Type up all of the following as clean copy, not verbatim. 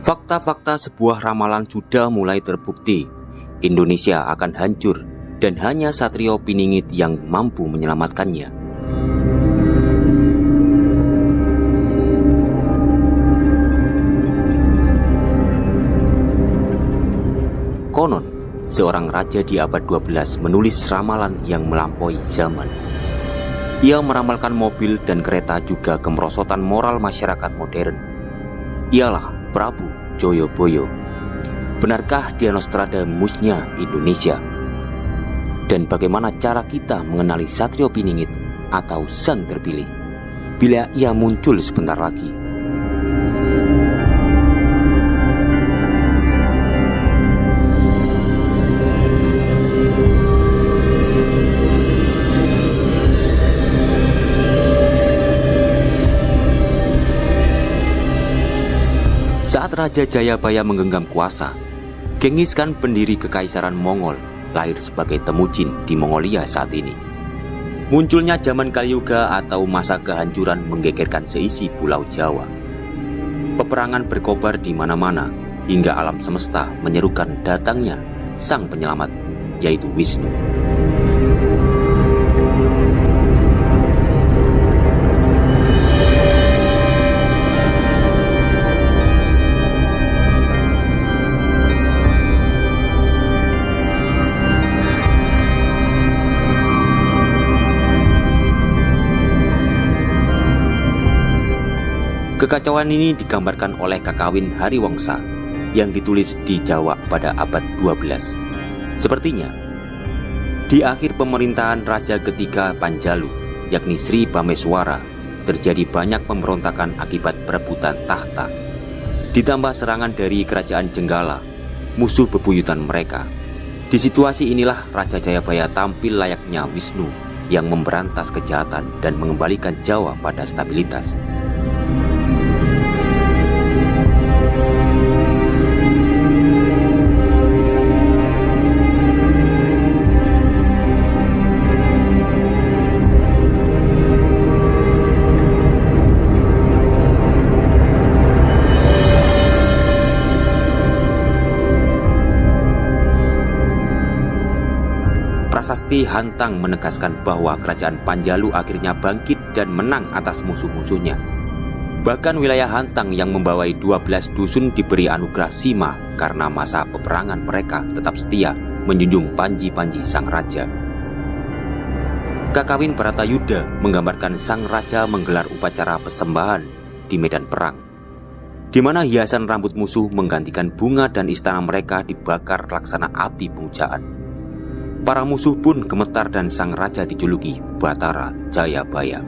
Fakta-fakta sebuah ramalan sudah mulai terbukti. Indonesia akan hancur dan hanya Satrio Piningit yang mampu menyelamatkannya. Konon, seorang raja di abad 12 menulis ramalan yang melampaui zaman. Ia meramalkan mobil dan kereta juga kemerosotan moral masyarakat modern. Ialah Prabu Joyoboyo. Benarkah dia Nostradamusnya Indonesia? Dan bagaimana cara kita mengenali Satrio Piningit atau sang terpilih bila ia muncul sebentar lagi? Saat Raja Jayabaya menggenggam kuasa, Genghis Khan, pendiri Kekaisaran Mongol, lahir sebagai Temujin di Mongolia saat ini. Munculnya zaman Kaliuga atau masa kehancuran menggegerkan seisi pulau Jawa. Peperangan berkobar di mana-mana hingga alam semesta menyerukan datangnya sang penyelamat, yaitu Wisnu. Kekacauan ini digambarkan oleh Kakawin Hariwangsa yang ditulis di Jawa pada abad 12. Sepertinya, di akhir pemerintahan Raja ketiga Panjalu, yakni Sri Bameswara, terjadi banyak pemberontakan akibat perebutan tahta. Ditambah serangan dari kerajaan Jenggala, musuh bebuyutan mereka. Di situasi inilah Raja Jayabaya tampil layaknya Wisnu yang memberantas kejahatan dan mengembalikan Jawa pada stabilitas. Prasasti Hantang menegaskan bahwa kerajaan Panjalu akhirnya bangkit dan menang atas musuh-musuhnya. Bahkan wilayah Hantang yang membawai 12 dusun diberi anugerah Sima karena masa peperangan mereka tetap setia menjunjung panji-panji sang raja. Kakawin Bharatayuddha menggambarkan sang raja menggelar upacara persembahan di medan perang, di mana hiasan rambut musuh menggantikan bunga dan istana mereka dibakar laksana api pemujaan. Para musuh pun gemetar dan sang raja dijuluki Batara Jayabaya.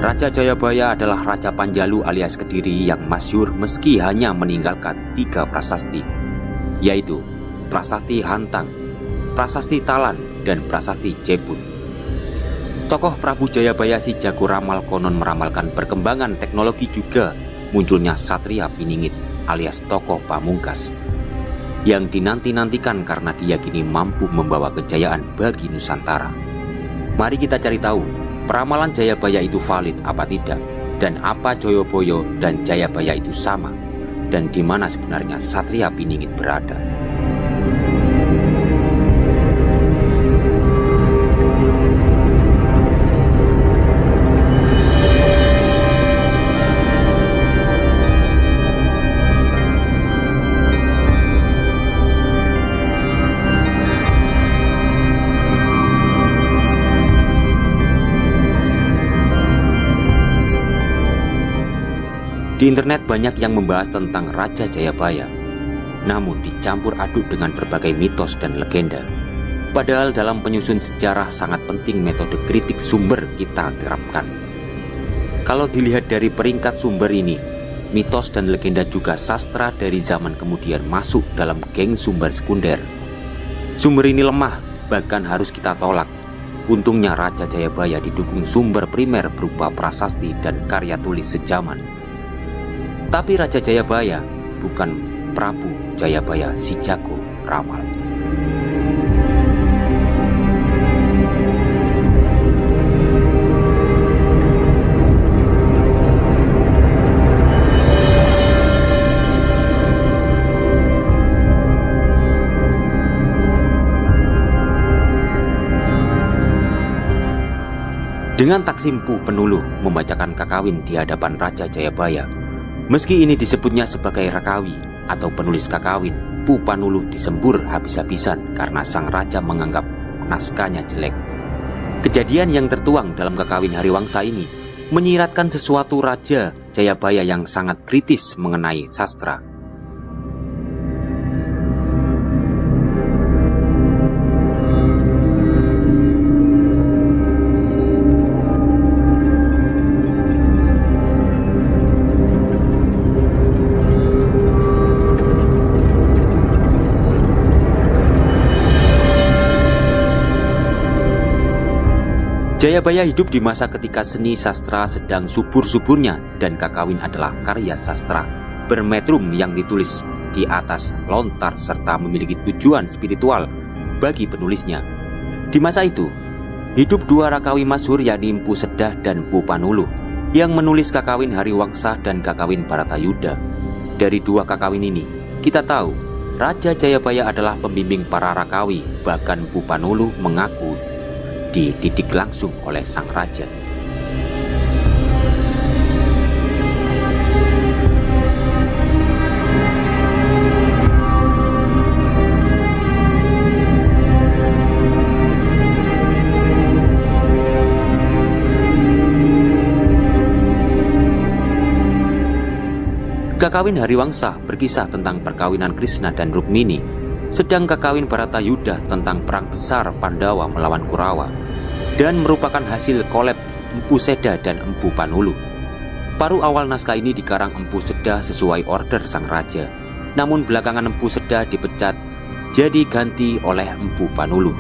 Raja Jayabaya adalah Raja Panjalu alias Kediri yang masyhur meski hanya meninggalkan 3 prasasti, yaitu Prasasti Hantang, Prasasti Talan, dan Prasasti Jebun. Tokoh Prabu Jayabaya si jago ramal konon meramalkan perkembangan teknologi juga munculnya Satria Piningit alias tokoh pamungkas yang dinanti-nantikan karena diyakini mampu membawa kejayaan bagi Nusantara. Mari kita cari tahu, peramalan Jayabaya itu valid apa tidak, dan apa Joyoboyo dan Jayabaya itu sama, dan di mana sebenarnya Satria Piningit berada. Di internet banyak yang membahas tentang Raja Jayabaya, namun dicampur aduk dengan berbagai mitos dan legenda. Padahal dalam penyusun sejarah sangat penting metode kritik sumber kita terapkan. Kalau dilihat dari peringkat sumber ini, mitos dan legenda juga sastra dari zaman kemudian masuk dalam geng sumber sekunder. Sumber ini lemah, bahkan harus kita tolak. Untungnya Raja Jayabaya didukung sumber primer berupa prasasti dan karya tulis sejaman. Tapi Raja Jayabaya bukan Prabu Jayabaya si jago ramal. Dengan Taksim Pu Panuluh membacakan kakawin di hadapan Raja Jayabaya, meski ini disebutnya sebagai rakawi atau penulis kakawin, Pu Panuluh disembur habis-habisan karena sang raja menganggap naskahnya jelek. Kejadian yang tertuang dalam kakawin Hariwangsa ini menyiratkan sesuatu Raja Jayabaya yang sangat kritis mengenai sastra. Jayabaya hidup di masa ketika seni sastra sedang subur-suburnya dan kakawin adalah karya sastra bermetrum yang ditulis di atas lontar serta memiliki tujuan spiritual bagi penulisnya. Di masa itu, hidup dua rakawi masyhur yakni Mpu Sedah dan Pu Panuluh yang menulis kakawin Hariwangsa dan kakawin Bharatayuddha. Dari dua kakawin ini, kita tahu Raja Jayabaya adalah pembimbing para rakawi, bahkan Pu Panuluh mengaku dididik langsung oleh sang raja. Kakawin Hariwangsa berkisah tentang perkawinan Krishna dan Rukmini, sedang kakawin Bharatayuddha tentang perang besar Pandawa melawan Kurawa, dan merupakan hasil kolab Mpu Sedah dan Mpu Panuluh. Paruh awal naskah ini dikarang Mpu Sedah sesuai order sang raja, namun belakangan Mpu Sedah dipecat jadi ganti oleh Mpu Panuluh.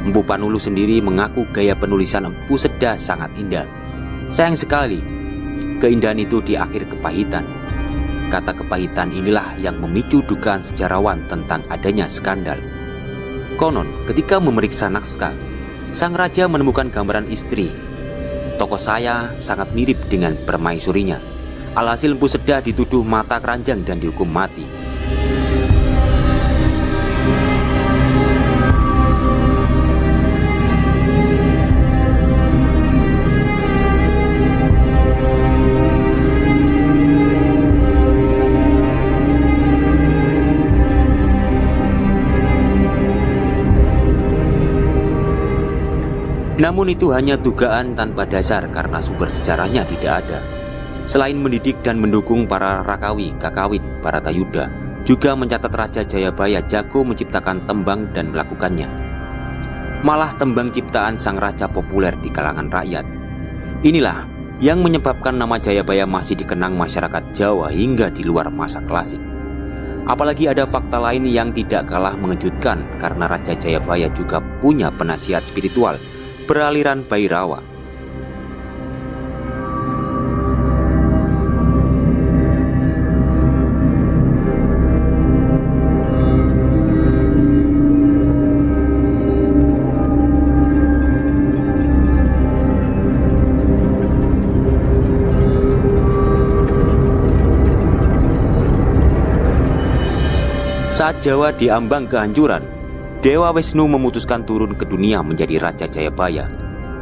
Mpu Panuluh sendiri mengaku gaya penulisan Mpu Sedah sangat indah. Sayang sekali, keindahan itu di akhir kepahitan. Kata kepahitan inilah yang memicu dugaan sejarawan tentang adanya skandal. Konon, ketika memeriksa naskah, sang raja menemukan gambaran istri. Tokoh saya sangat mirip dengan permaisurinya. Alhasil Mpu Sedah dituduh mata keranjang dan dihukum mati. Namun itu hanya dugaan tanpa dasar karena sumber sejarahnya tidak ada. Selain mendidik dan mendukung para rakawi kakawin Bharatayuddha, juga mencatat Raja Jayabaya jago menciptakan tembang dan melakukannya. Malah tembang ciptaan sang raja populer di kalangan rakyat. Inilah yang menyebabkan nama Jayabaya masih dikenang masyarakat Jawa hingga di luar masa klasik. Apalagi ada fakta lain yang tidak kalah mengejutkan karena Raja Jayabaya juga punya penasihat spiritual beraliran Bhairawa. Saat Jawa diambang kehancuran, Dewa Wisnu memutuskan turun ke dunia menjadi Raja Jayabaya.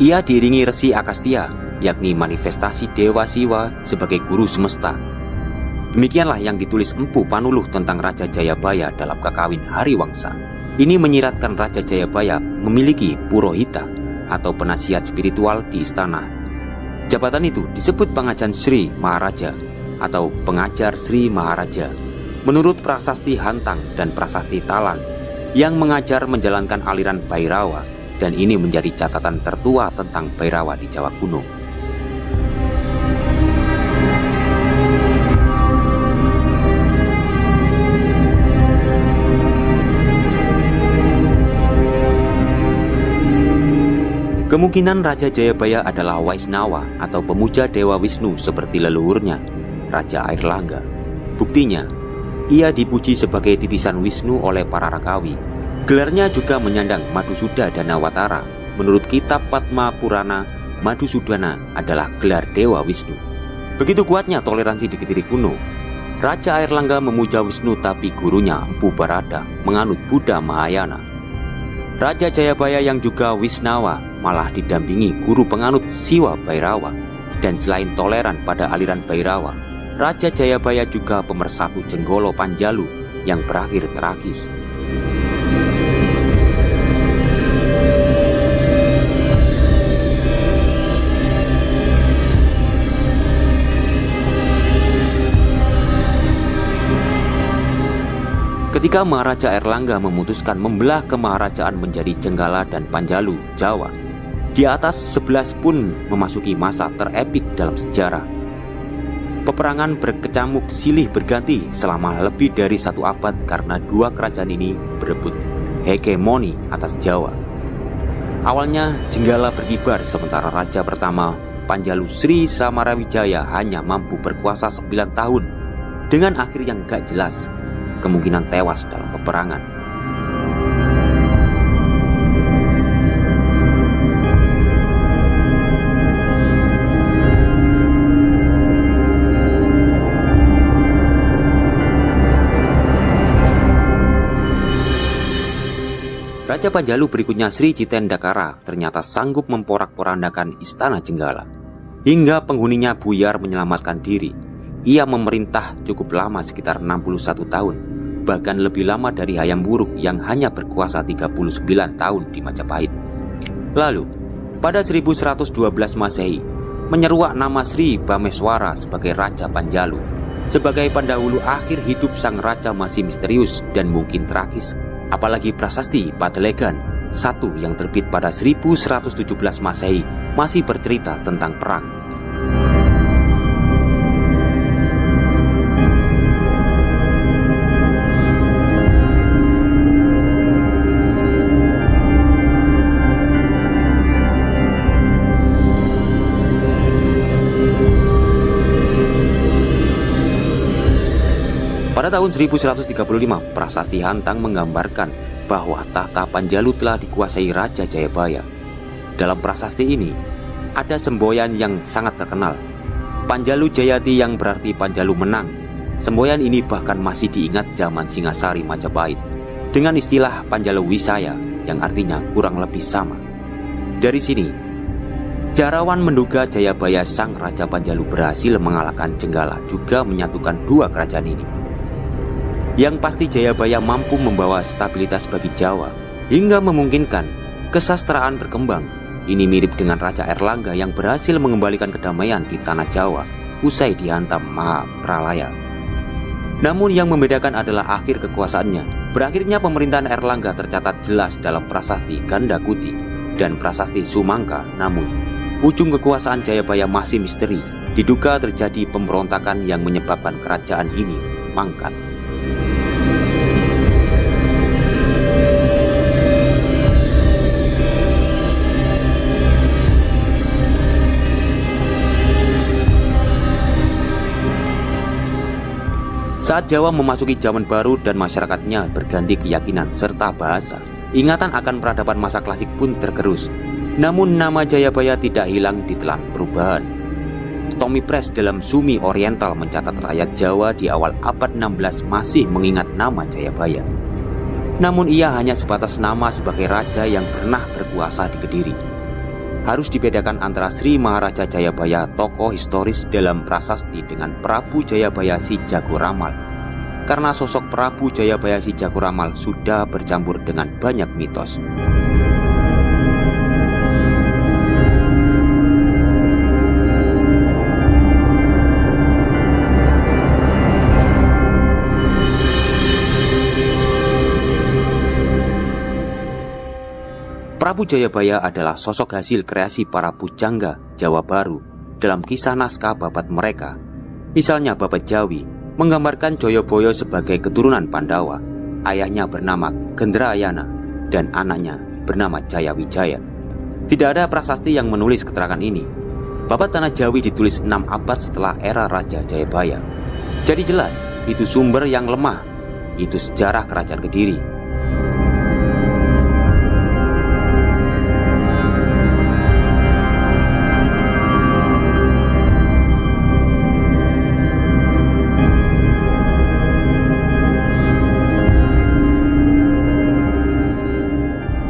Ia diiringi Resi Agastya, yakni manifestasi Dewa Siwa sebagai guru semesta. Demikianlah yang ditulis Mpu Panuluh tentang Raja Jayabaya dalam kakawin Hariwangsa. Ini menyiratkan Raja Jayabaya memiliki purohita atau penasihat spiritual di istana. Jabatan itu disebut pengajar Sri Maharaja atau pengajar Sri Maharaja. Menurut prasasti Hantang dan prasasti Talan, yang mengajar menjalankan aliran Bhairawa, dan ini menjadi catatan tertua tentang Bhairawa di Jawa kuno. Kemungkinan Raja Jayabaya adalah Waisnawa atau pemuja Dewa Wisnu seperti leluhurnya, Raja Airlangga. Buktinya, ia dipuji sebagai titisan Wisnu oleh para Rakawi. Gelarnya juga menyandang Madhusuda Danawatara. Menurut kitab Padma Purana, Madhusudana adalah gelar Dewa Wisnu. Begitu kuatnya toleransi di Kediri kuno. Raja Airlangga memuja Wisnu tapi gurunya Empu Barada menganut Buddha Mahayana. Raja Jayabaya yang juga Wisnawa malah didampingi guru penganut Siwa Bhairawa. Dan selain toleran pada aliran Bhairawa, Raja Jayabaya juga pemersatu Jenggolo Panjalu yang berakhir tragis. Ketika Maharaja Airlangga memutuskan membelah kemaharajaan menjadi Jenggala dan Panjalu, Jawa, di atas 11 pun memasuki masa terepik dalam sejarah. Peperangan berkecamuk silih berganti selama lebih dari 1 abad karena dua kerajaan ini berebut hegemoni atas Jawa. Awalnya Jenggala berkibar sementara Raja pertama Panjalu Sri Samarawijaya hanya mampu berkuasa 9 tahun dengan akhir yang gak jelas, kemungkinan tewas dalam peperangan. Raja Panjalu berikutnya Sri Jitendakara ternyata sanggup memporak-porandakan istana Jenggala hingga penghuninya buyar menyelamatkan diri. Ia memerintah cukup lama, sekitar 61 tahun, bahkan lebih lama dari Hayam Wuruk yang hanya berkuasa 39 tahun di Majapahit. Lalu, pada 1112 Masehi, menyeruak nama Sri Bameswara sebagai Raja Panjalu. Sebagai pendahulu akhir hidup sang raja masih misterius dan mungkin tragis, apalagi prasasti Padelegan 1 yang terbit pada 1117 Masehi masih bercerita tentang perang. Pada tahun 1135, prasasti Hantang menggambarkan bahwa tahta Panjalu telah dikuasai Raja Jayabaya. Dalam prasasti ini, ada semboyan yang sangat terkenal, Panjalu Jayati, yang berarti Panjalu menang. Semboyan ini bahkan masih diingat zaman Singasari Majapahit dengan istilah Panjalu Wisaya yang artinya kurang lebih sama. Dari sini, Jarawan menduga Jayabaya sang Raja Panjalu berhasil mengalahkan Jenggala, juga menyatukan dua kerajaan ini. Yang pasti Jayabaya mampu membawa stabilitas bagi Jawa hingga memungkinkan kesastraan berkembang. Ini mirip dengan Raja Airlangga yang berhasil mengembalikan kedamaian di tanah Jawa usai dihantam Mahapralaya. Namun yang membedakan adalah akhir kekuasaannya. Berakhirnya pemerintahan Airlangga tercatat jelas dalam prasasti Gandakuti dan prasasti Sumangka. Namun ujung kekuasaan Jayabaya masih misteri. Diduga terjadi pemberontakan yang menyebabkan kerajaan ini mangkat. Saat Jawa memasuki zaman baru dan masyarakatnya berganti keyakinan serta bahasa, ingatan akan peradaban masa klasik pun tergerus. Namun nama Jayabaya tidak hilang ditelan perubahan. Tommy Press dalam Sumi Oriental mencatat rakyat Jawa di awal abad 16 masih mengingat nama Jayabaya. Namun ia hanya sebatas nama sebagai raja yang pernah berkuasa di Kediri. Harus dibedakan antara Sri Maharaja Jayabaya, tokoh historis dalam prasasti, dengan Prabu Jayabaya Si Jagoramal. Karena sosok Prabu Jayabaya Si Jagoramal sudah bercampur dengan banyak mitos. Prabu Jayabaya adalah sosok hasil kreasi para pujangga Jawa Baru dalam kisah naskah babat mereka. Misalnya babat Jawi menggambarkan Joyoboyo sebagai keturunan Pandawa. Ayahnya bernama Gendrayana dan anaknya bernama Jayawijaya. Tidak ada prasasti yang menulis keterangan ini. Babat Tanah Jawi ditulis 6 abad setelah era Raja Jayabaya. Jadi jelas, itu sumber yang lemah. Itu sejarah Kerajaan Kediri.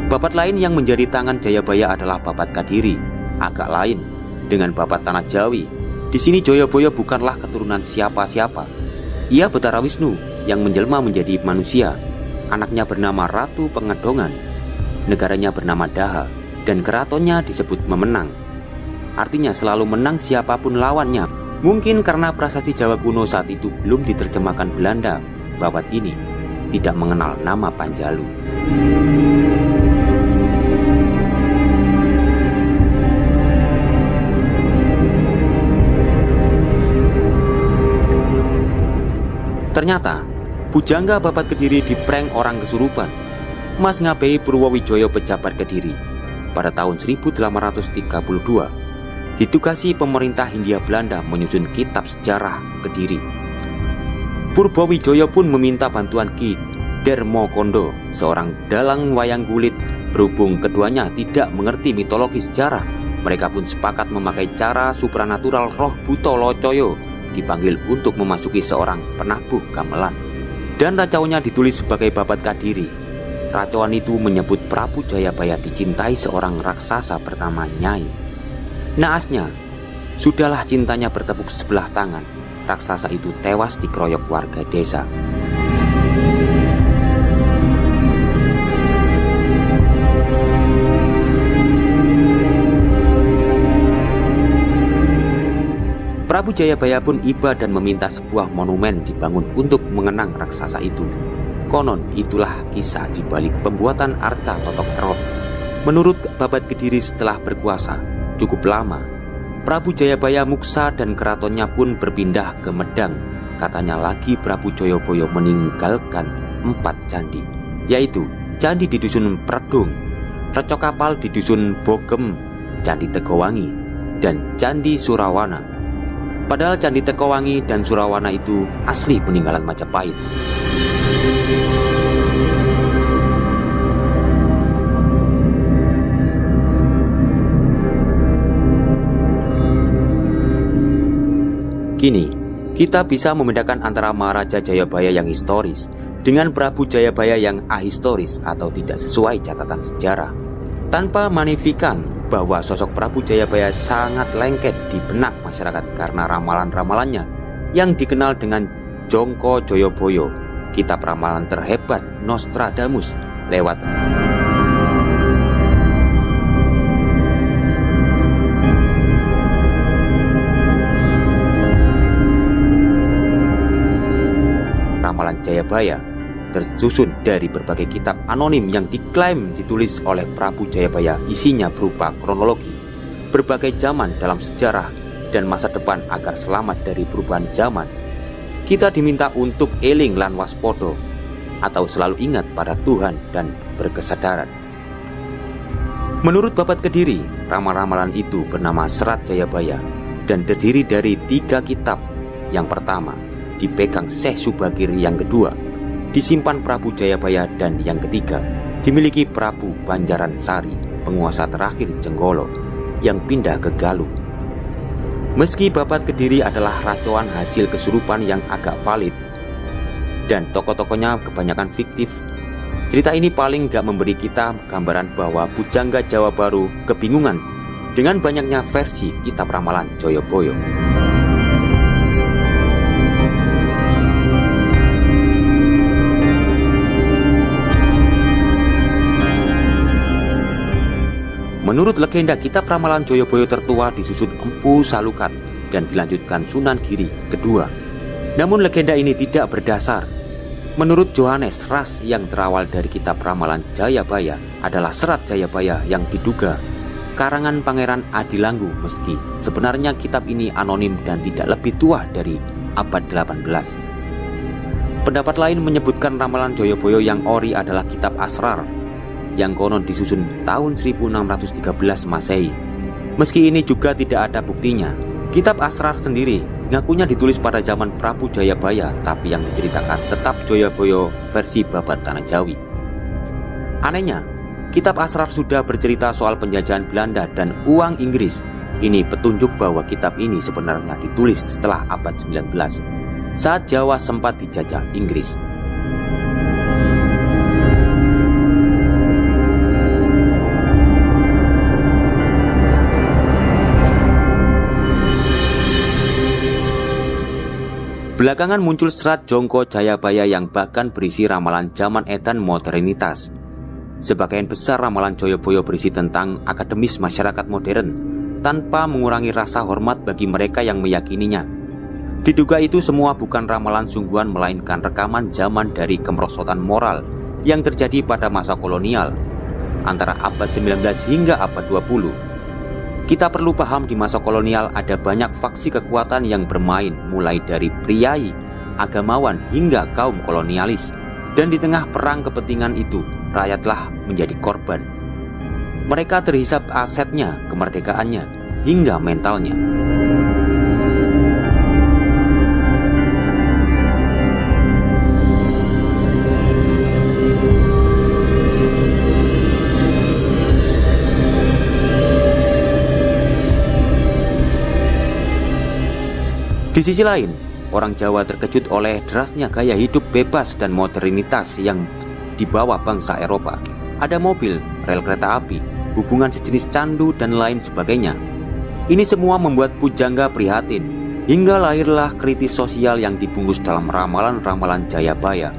Babat lain yang menjadi tangan Jayabaya adalah Babat Kadiri, agak lain dengan Babat Tanah Jawi. Di sini Jayabaya bukanlah keturunan siapa-siapa. Ia Betara Wisnu yang menjelma menjadi manusia. Anaknya bernama Ratu Pengedongan, negaranya bernama Daha, dan keratonnya disebut Memenang. Artinya selalu menang siapapun lawannya. Mungkin karena prasasti Jawa kuno saat itu belum diterjemahkan Belanda, Babat ini tidak mengenal nama Panjalu. Ternyata, pujangga Babat Kediri diprank orang kesurupan. Mas Ngabei Purwowijoyo pejabat Kediri pada tahun 1832 ditugasi pemerintah Hindia Belanda menyusun kitab sejarah Kediri. Purwowijoyo pun meminta bantuan Ki Dermokondo, seorang dalang wayang kulit. Berhubung keduanya tidak mengerti mitologi sejarah, mereka pun sepakat memakai cara supranatural Roh Buto Locoyo dipanggil untuk memasuki seorang penabuh gamelan. Dan racauannya ditulis sebagai Babat Kadiri. Racauan itu menyebut Prabu Jayabaya dicintai seorang raksasa bernama Nyai. Naasnya, sudahlah cintanya bertepuk sebelah tangan, raksasa itu tewas dikeroyok warga desa. Prabu Jayabaya pun iba dan meminta sebuah monumen dibangun untuk mengenang raksasa itu. Konon itulah kisah di balik pembuatan arca totok kerot. Menurut Babat Kediri setelah berkuasa cukup lama, Prabu Jayabaya muksa dan keratonnya pun berpindah ke Medang. Katanya lagi Prabu Jayabaya meninggalkan 4 candi, yaitu candi di dusun Predung, Recok Kapal di dusun Bogem, Candi Tegowangi, dan Candi Surawana. Padahal Candi Tegowangi dan Surawana itu asli peninggalan Majapahit. Kini, kita bisa membedakan antara Maharaja Jayabaya yang historis dengan Prabu Jayabaya yang ahistoris atau tidak sesuai catatan sejarah. Tanpa magnifikan bahwa sosok Prabu Jayabaya sangat lengket di benak masyarakat karena ramalan-ramalannya yang dikenal dengan Jongko Joyoboyo, kitab ramalan terhebat Nostradamus, lewat ramalan Jayabaya tersusun dari berbagai kitab anonim yang diklaim ditulis oleh Prabu Jayabaya. Isinya berupa kronologi berbagai zaman dalam sejarah dan masa depan agar selamat dari perubahan zaman. Kita diminta untuk eling lan waspodo atau selalu ingat pada Tuhan dan berkesadaran. Menurut Babat Kediri, ramalan-ramalan itu bernama Serat Jayabaya dan terdiri dari 3 kitab. Yang pertama dipegang Syekh Subagir, yang kedua disimpan Prabu Jayabaya, dan yang ketiga dimiliki Prabu Banjaran Sari, penguasa terakhir Jenggolo yang pindah ke Galuh. Meski Babat Kediri adalah racauan hasil kesurupan yang agak valid dan tokoh-tokohnya kebanyakan fiktif, cerita ini paling gak memberi kita gambaran bahwa pujangga Jawa Baru kebingungan dengan banyaknya versi kitab ramalan Joyoboyo. Menurut legenda, kitab ramalan Joyoboyo tertua disusun Empu Salukat dan dilanjutkan Sunan Giri kedua. Namun legenda ini tidak berdasar. Menurut Johannes, ras yang terawal dari kitab ramalan Jayabaya adalah Serat Jayabaya yang diduga karangan Pangeran Adilanggu, meski sebenarnya kitab ini anonim dan tidak lebih tua dari abad 18. Pendapat lain menyebutkan ramalan Joyoboyo yang ori adalah kitab Asrar yang konon disusun tahun 1613 Masehi. Meski ini juga tidak ada buktinya, kitab Asrar sendiri ngakunya ditulis pada zaman Prabu Jayabaya, tapi yang diceritakan tetap Joyoboyo versi Babat Tanah Jawi. Anehnya, kitab Asrar sudah bercerita soal penjajahan Belanda dan uang Inggris. Ini petunjuk bahwa kitab ini sebenarnya ditulis setelah abad 19, saat Jawa sempat dijajah Inggris. Belakangan muncul serat Jongko Jayabaya yang bahkan berisi ramalan zaman edan modernitas. Sebagian besar ramalan Joyoboyo berisi tentang akademis masyarakat modern, tanpa mengurangi rasa hormat bagi mereka yang meyakininya. Diduga itu semua bukan ramalan sungguhan, melainkan rekaman zaman dari kemerosotan moral yang terjadi pada masa kolonial, antara abad 19 hingga abad 20. Kita perlu paham di masa kolonial ada banyak faksi kekuatan yang bermain, mulai dari priai, agamawan hingga kaum kolonialis. Dan di tengah perang kepentingan itu, rakyatlah menjadi korban. Mereka terhisap asetnya, kemerdekaannya, hingga mentalnya. Di sisi lain, orang Jawa terkejut oleh derasnya gaya hidup bebas dan modernitas yang dibawa bangsa Eropa. Ada mobil, rel kereta api, hubungan sejenis candu, dan lain sebagainya. Ini semua membuat pujangga prihatin, hingga lahirlah kritis sosial yang dibungkus dalam ramalan-ramalan Jayabaya.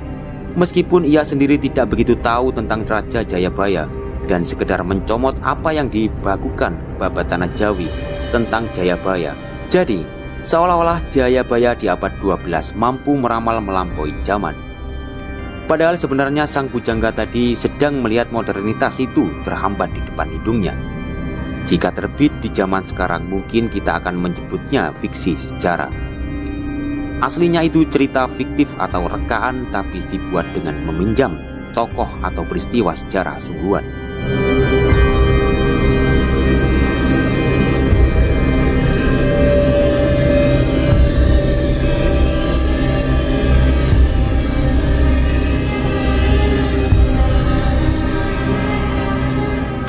Meskipun ia sendiri tidak begitu tahu tentang Raja Jayabaya, dan sekedar mencomot apa yang dibakukan Babat Tanah Jawi tentang Jayabaya. Jadi, seolah-olah Jayabaya di abad 12 mampu meramal melampaui zaman. Padahal sebenarnya sang pujangga tadi sedang melihat modernitas itu terhambat di depan hidungnya. Jika terbit di zaman sekarang, mungkin kita akan menyebutnya fiksi sejarah. Aslinya itu cerita fiktif atau rekaan, tapi dibuat dengan meminjam tokoh atau peristiwa sejarah sungguhan.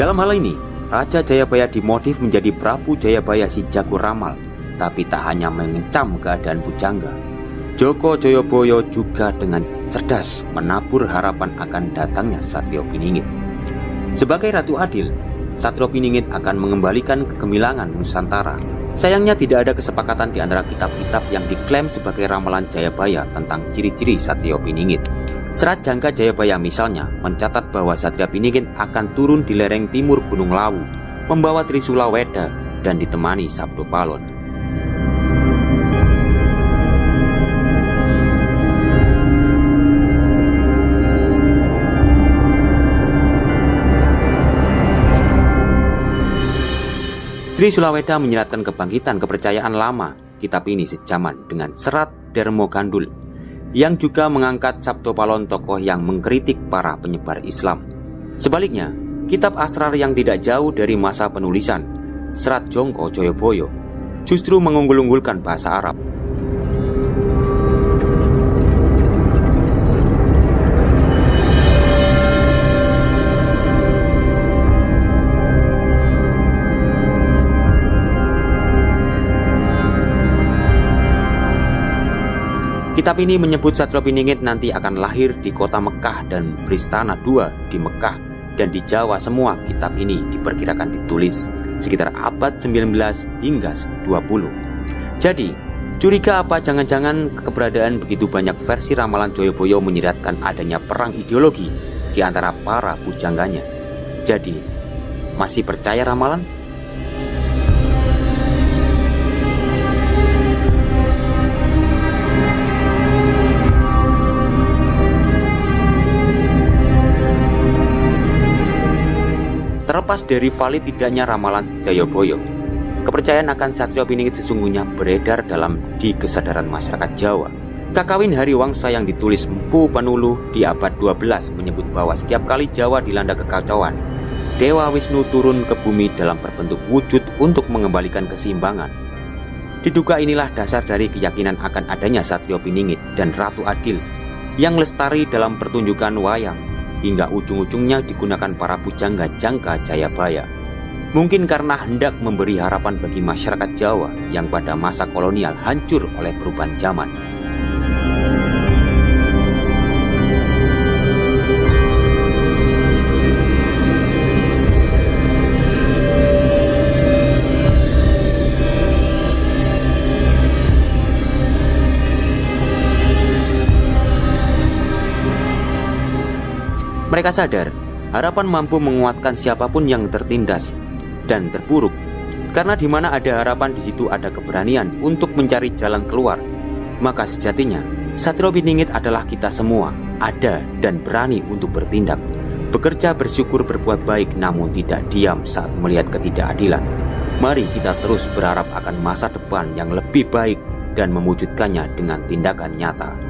Dalam hal ini, Raja Jayabaya dimodif menjadi Prabu Jayabaya si jago ramal. Tapi tak hanya mengecam keadaan pujangga, Joko Joyoboyo juga dengan cerdas menabur harapan akan datangnya Satrio Piningit. Sebagai Ratu Adil, Satrio Piningit akan mengembalikan kegemilangan Nusantara. Sayangnya tidak ada kesepakatan di antara kitab-kitab yang diklaim sebagai ramalan Jayabaya tentang ciri-ciri Satrio Piningit. Serat Jangka Jayabaya misalnya mencatat bahwa Satria Piningit akan turun di lereng timur Gunung Lawu, membawa Trisula Weda dan ditemani Sabdo Palon. Trisula Weda menyeratkan kebangkitan kepercayaan lama. Kitab ini sejaman dengan Serat Dermo Gandul, yang juga mengangkat Sabdo Palon, tokoh yang mengkritik para penyebar Islam. Sebaliknya, kitab Asrar yang tidak jauh dari masa penulisan, Serat Jongko Joyoboyo, justru mengunggul-unggulkan bahasa Arab. Kitab ini menyebut Satrio Piningit nanti akan lahir di kota Mekah dan beristana 2 di Mekah dan di Jawa. Semua kitab ini diperkirakan ditulis sekitar abad 19 hingga 20. Jadi, curiga apa jangan-jangan keberadaan begitu banyak versi ramalan Joyoboyo menyiratkan adanya perang ideologi di antara para pujangganya. Jadi, masih percaya ramalan? Terlepas dari valid tidaknya ramalan Joyoboyo, kepercayaan akan Satrio Piningit sesungguhnya beredar di kesadaran masyarakat Jawa. Kakawin Hariwangsa yang ditulis Mpu Panuluh di abad 12 menyebut bahwa setiap kali Jawa dilanda kekacauan, Dewa Wisnu turun ke bumi dalam berbentuk wujud untuk mengembalikan keseimbangan. Diduga inilah dasar dari keyakinan akan adanya Satrio Piningit dan Ratu Adil yang lestari dalam pertunjukan wayang, hingga ujung-ujungnya digunakan para pujangga Jangka Jayabaya. Mungkin karena hendak memberi harapan bagi masyarakat Jawa yang pada masa kolonial hancur oleh perubahan zaman. Mereka sadar, harapan mampu menguatkan siapapun yang tertindas dan terpuruk. Karena di mana ada harapan, di situ ada keberanian untuk mencari jalan keluar. Maka sejatinya, Satrio Piningit adalah kita semua, ada dan berani untuk bertindak. Bekerja, bersyukur, berbuat baik, namun tidak diam saat melihat ketidakadilan. Mari kita terus berharap akan masa depan yang lebih baik dan mewujudkannya dengan tindakan nyata.